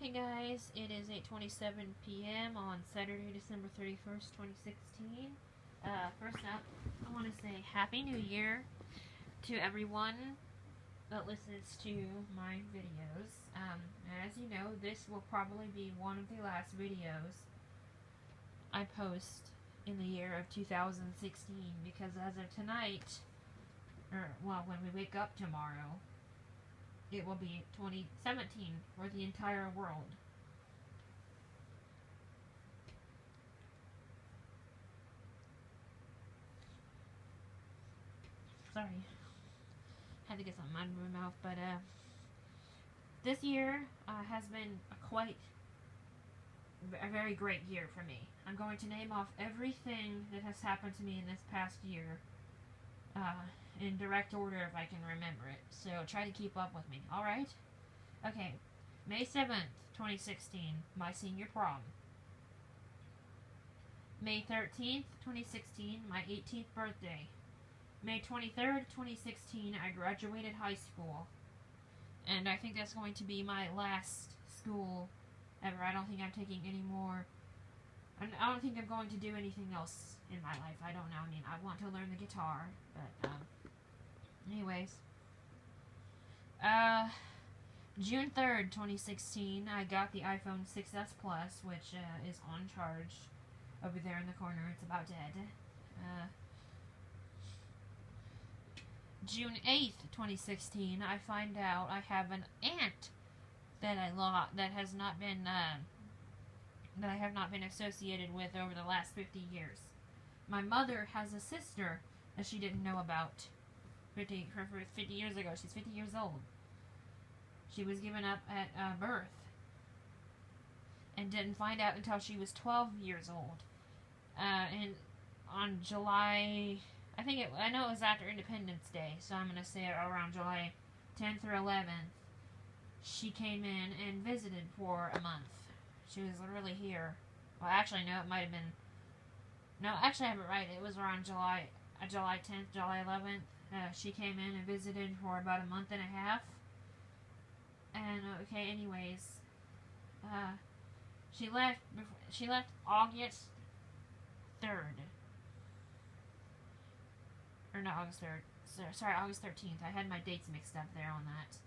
Hey guys, it is 8:27 p.m. on Saturday, December 31st, 2016. First up, I want to say Happy New Year to everyone that listens to my videos. As you know, this will probably be one of the last videos I post in the year of 2016 because as of tonight, when we wake up tomorrow, it will be 2017 for the entire world. Sorry. Had to get something out of my mouth, but this year has been a very great year for me. I'm going to name off everything that has happened to me in this past year in direct order if I can remember it. So try to keep up with me, alright? Okay, May 7th, 2016, my senior prom. May 13th, 2016, my 18th birthday. May 23rd, 2016, I graduated high school. And I think that's going to be my last school ever. I don't think I'm taking any more. I don't think I'm going to do anything else in my life. I don't know. I mean, I want to learn the guitar, but, anyways. June 3rd, 2016, I got the iPhone 6s Plus, which, is on charge over there in the corner. It's about dead. June 8th, 2016, I find out I have an aunt that that I have not been associated with over the last 50 years. My mother has a sister that she didn't know about 50 years ago. She's 50 years old. She was given up at birth and didn't find out until she was 12 years old. And on July... I know it was after Independence Day, so I'm going to say around July 10th or 11th, she came in and visited for a month. She was literally here. Well, actually, no, it might have been... No, actually, I have it right. It was around July 10th, July 11th. She came in and visited for about a month and a half. And, okay, anyways, she left August 3rd. Or not August 3rd. Sorry, August 13th. I had my dates mixed up there on that.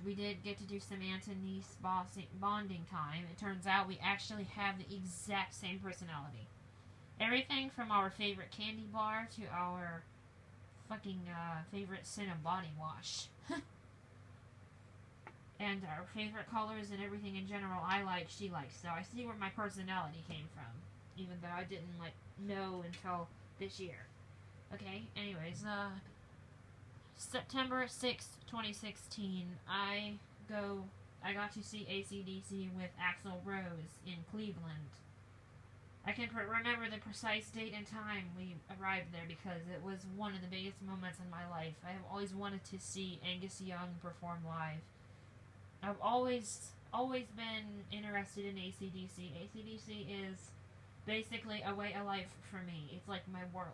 We did get to do some aunt and niece bonding time. It turns out we actually have the exact same personality. Everything from our favorite candy bar to our fucking favorite Cinnamon body wash. And our favorite colors and everything in general I like, she likes. So I see where my personality came from. Even though I didn't, know until this year. Okay, anyways, September 6th, 2016, I got to see AC/DC with Axl Rose in Cleveland. I can remember the precise date and time we arrived there because it was one of the biggest moments in my life. I have always wanted to see Angus Young perform live. I've always been interested in AC/DC. AC/DC is basically a way of life for me. It's like my world.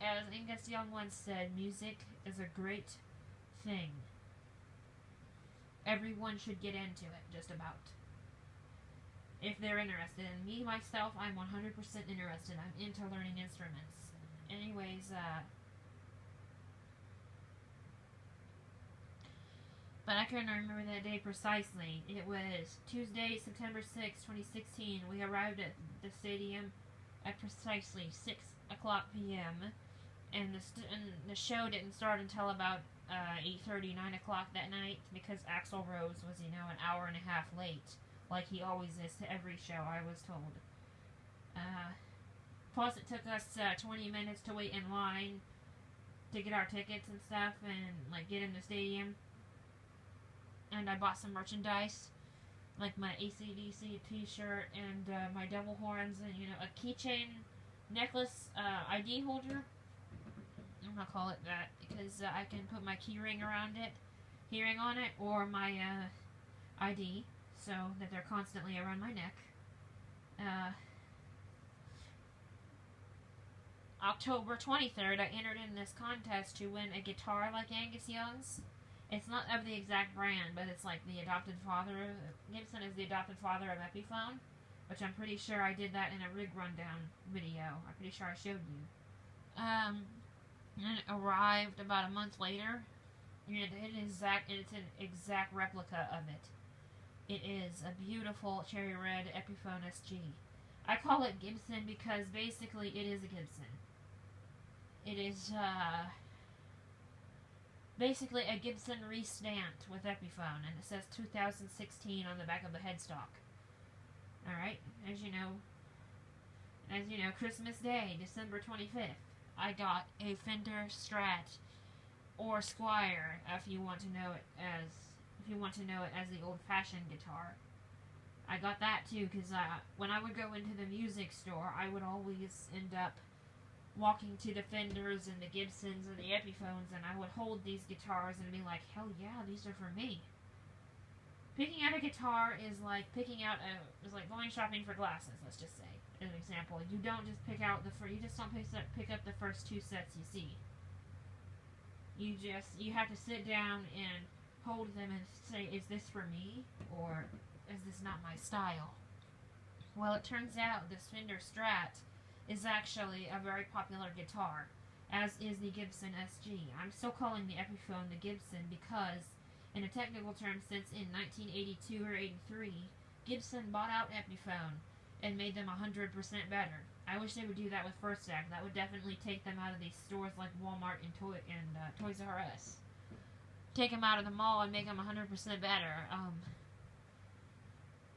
As Angus Young once said, music is a great thing. Everyone should get into it, just about. If they're interested. And me, myself, I'm 100% interested. I'm into learning instruments. Anyways, but I couldn't remember that day precisely. It was Tuesday, September 6th, 2016. We arrived at the stadium at precisely 6 o'clock p.m. And the show didn't start until about 8:30, 9 o'clock that night because Axl Rose was, an hour and a half late, like he always is to every show, I was told. Plus, it took us 20 minutes to wait in line to get our tickets and stuff and, get in the stadium. And I bought some merchandise, like my AC/DC t-shirt and my devil horns and, a keychain necklace ID holder. I'm gonna call it that because I can put my keyring on it, or my ID, so that they're constantly around my neck. October 23rd, I entered in this contest to win a guitar like Angus Young's, It's not of the exact brand, but it's like the adopted father. Gibson is the adopted father of Epiphone, which I'm pretty sure I did that in a rig rundown video. I'm pretty sure I showed you. And it arrived about a month later. It's an exact replica of it. It is a beautiful cherry red Epiphone SG. I call it Gibson because basically it is a Gibson. It is basically a Gibson re-stamped with Epiphone, and it says 2016 on the back of the headstock. Alright, as you know, Christmas Day, December 25th, I got a Fender Strat or Squire, if you want to know it as the old-fashioned guitar. I got that too because when I would go into the music store, I would always end up walking to the Fenders and the Gibsons and the Epiphones, and I would hold these guitars and be like, hell yeah, these are for me. Picking out a guitar is like going shopping for glasses. Let's just say, as an example, you don't just pick out you just don't pick up the first two sets you see. You have to sit down and hold them and say, is this for me, or is this not my style? Well, it turns out this Fender Strat is actually a very popular guitar, as is the Gibson SG. I'm still calling the Epiphone the Gibson because, in a technical term, since in 1982 or 83, Gibson bought out Epiphone and made them 100% better. I wish they would do that with First Act. That would definitely take them out of these stores like Walmart and Toys R Us. Take them out of the mall and make them 100% better.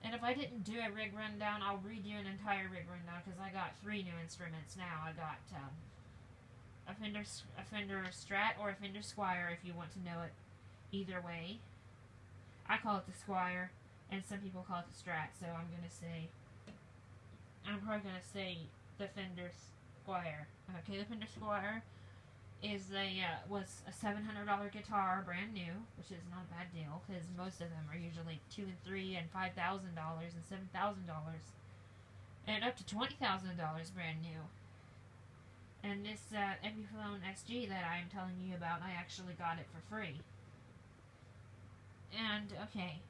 And if I didn't do a rig rundown, I'll redo an entire rig rundown because I got 3 new instruments now. I got a Fender Strat or a Fender Squire, if you want to know it. Either way, I call it the Squire, and some people call it the Strat. So I'm probably gonna say the Fender Squire. Okay, the Fender Squire was a $700 guitar, brand new, which is not a bad deal because most of them are usually $2,000 and $3,000 and $5,000 and $7,000, and up to $20,000 brand new. And this Epiphone XG that I'm telling you about, I actually got it for free. And okay,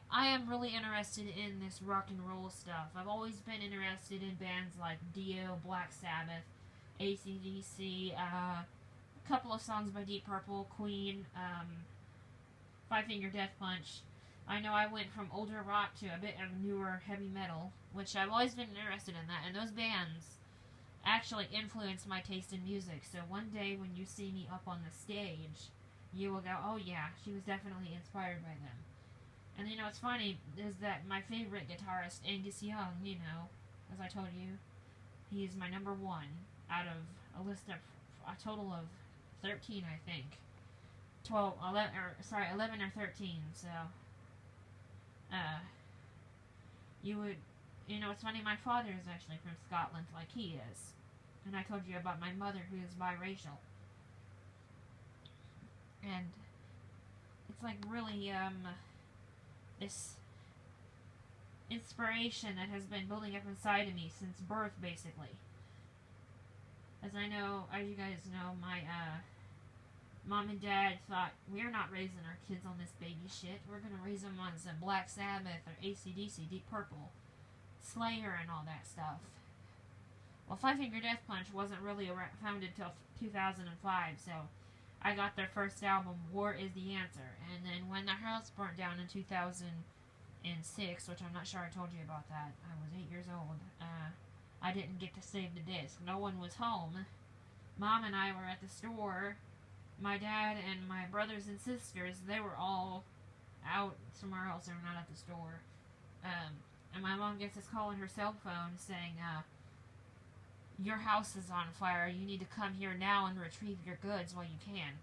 I am really interested in this rock and roll stuff. I've always been interested in bands like Dio, Black Sabbath, AC/DC, a couple of songs by Deep Purple, Queen, Five Finger Death Punch. I know I went from older rock to a bit of newer heavy metal, which I've always been interested in that, and those bands actually influenced my taste in music. So one day when you see me up on the stage, you will go, oh yeah, she was definitely inspired by them. And what's funny is that my favorite guitarist, Angus Young, as I told you, he's my number 1 out of a list of a total of 13, I think. 11 or 13, so, it's funny, my father is actually from Scotland, like he is. And I told you about my mother, who is biracial. And it's like really, this inspiration that has been building up inside of me since birth, basically. As you guys know, my, Mom and Dad thought, we're not raising our kids on this baby shit. We're gonna raise them on some Black Sabbath or AC/DC, Deep Purple, Slayer, and all that stuff. Well, Five Finger Death Punch wasn't really founded till 2005, so I got their first album, War is the Answer. And then when the house burnt down in 2006, which I'm not sure I told you about that, I was 8 years old, I didn't get to save the disc. No one was home. Mom and I were at the store. My dad and my brothers and sisters, they were all out somewhere else. They were not at the store. And my mom gets this call on her cell phone saying, your house is on fire. You need to come here now and retrieve your goods while you can.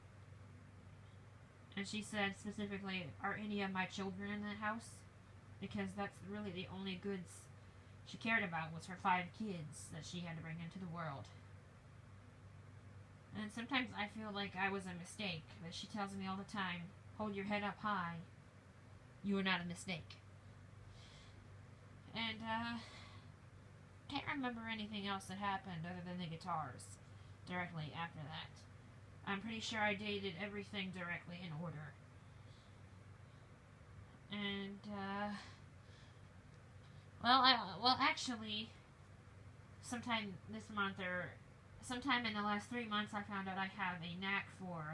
And she said specifically, are any of my children in the house? Because that's really the only goods she cared about, was her 5 kids that she had to bring into the world. And sometimes I feel like I was a mistake, but she tells me all the time, hold your head up high. You are not a mistake. And, can't remember anything else that happened other than the guitars directly after that. I'm pretty sure I dated everything directly in order. And, well, actually, sometime this month or sometime in the last 3 months, I found out I have a knack for,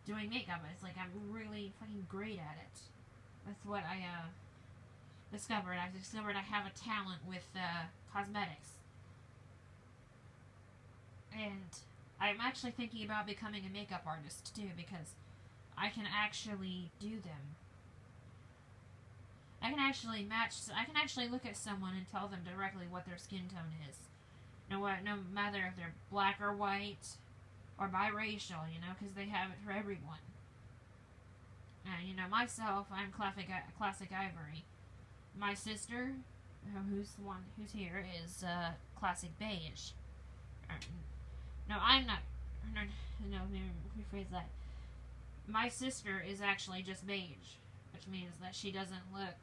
doing makeup. It's like I'm really fucking great at it. That's what I, discovered. I discovered I have a talent with, cosmetics. And I'm actually thinking about becoming a makeup artist, too, because I can actually do them. I can actually look at someone and tell them directly what their skin tone is. No matter if they're black or white or biracial, because they have it for everyone. And, myself, I'm classic ivory. My sister, who's here, is classic beige. No, I'm not. No, let me rephrase that. My sister is actually just beige, which means that she doesn't look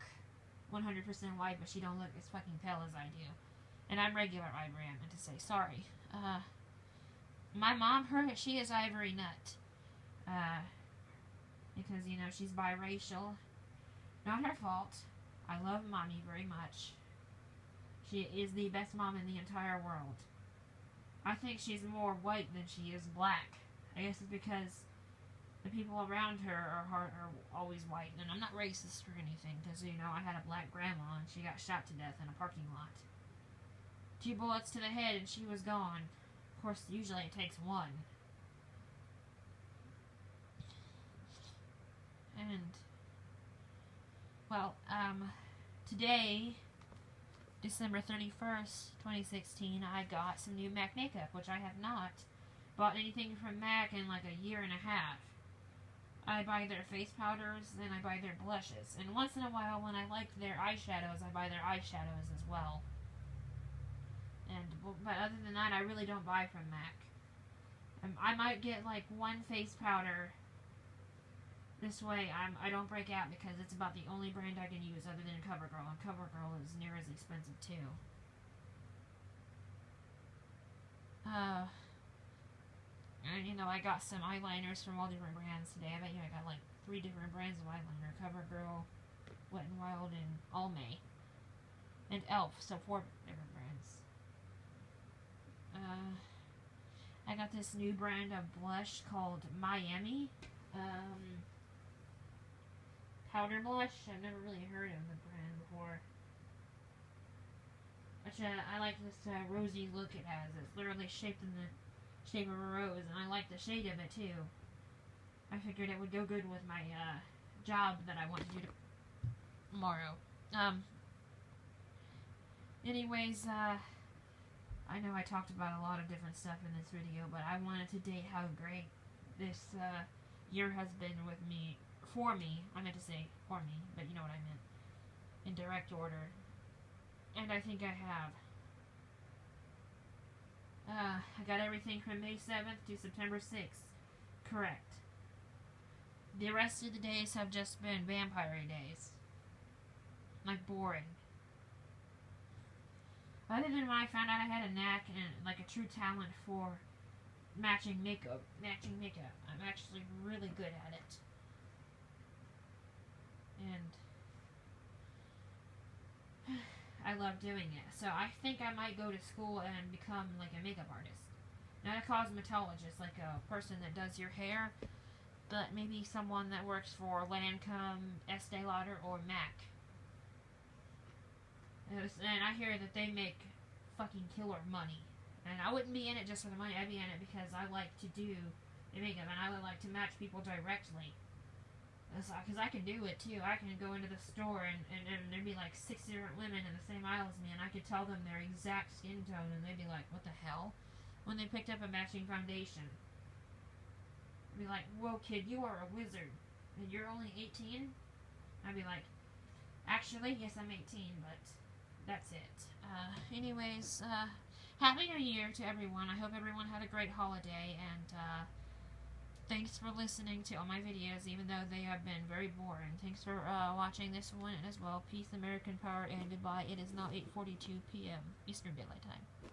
100% white, but she don't look as fucking pale as I do. And I'm regular ivory, I meant to say. Sorry. My mom, she is ivory nut. Because, she's biracial. Not her fault. I love mommy very much. She is the best mom in the entire world. I think she's more white than she is black. I guess it's because the people around her are always white. And I'm not racist or anything, because, I had a black grandma and she got shot to death in a parking lot. 2 bullets to the head and she was gone. Of course, usually it takes 1. And, well, today, December 31st, 2016, I got some new MAC makeup, which I have not bought anything from MAC in like a year and a half. I buy their face powders, and I buy their blushes. And once in a while, when I like their eyeshadows, I buy their eyeshadows as well. But other than that, I really don't buy from MAC. I might get like 1 face powder. This way, I don't break out, because it's about the only brand I can use other than CoverGirl, and CoverGirl is near as expensive too. And I got some eyeliners from all different brands today. I bet you I got like 3 different brands of eyeliner: CoverGirl, Wet n Wild, and Almay, and Elf. So 4 different brands. I got this new brand of blush called Miami. Powder blush. I've never really heard of the brand before. Which, I like this rosy look it has. It's literally shaped in the shape of a rose, and I like the shade of it too. I figured it would go good with my job that I want to do tomorrow. Anyways, I know I talked about a lot of different stuff in this video, but I wanted to date how great this year has been with me. For me. I meant to say for me, but you know what I meant. In direct order. And I think I have. I got everything from May 7th to September 6th. Correct. The rest of the days have just been vampire days. Like, boring. Other than when I found out I had a knack and, like, a true talent for matching makeup. I'm actually really good at it. And I love doing it. So I think I might go to school and become like a makeup artist. Not a cosmetologist, like a person that does your hair, but maybe someone that works for Lancome, Estee Lauder, or MAC. And I hear that they make fucking killer money. And I wouldn't be in it just for the money. I'd be in it because I like to do the makeup, and I would like to match people directly. Because I can do it too. I can go into the store and there'd be like 6 different women in the same aisle as me, and I could tell them their exact skin tone, and they'd be like, what the hell? When they picked up a matching foundation. I'd be like, whoa kid, you are a wizard. And you're only 18? I'd be like, actually, yes, I'm 18, but that's it. Anyways, Happy New Year to everyone. I hope everyone had a great holiday, and thanks for listening to all my videos, even though they have been very boring. Thanks for watching this one as well. Peace, American power, and goodbye. It is now 8:42 p.m. Eastern Daylight Time.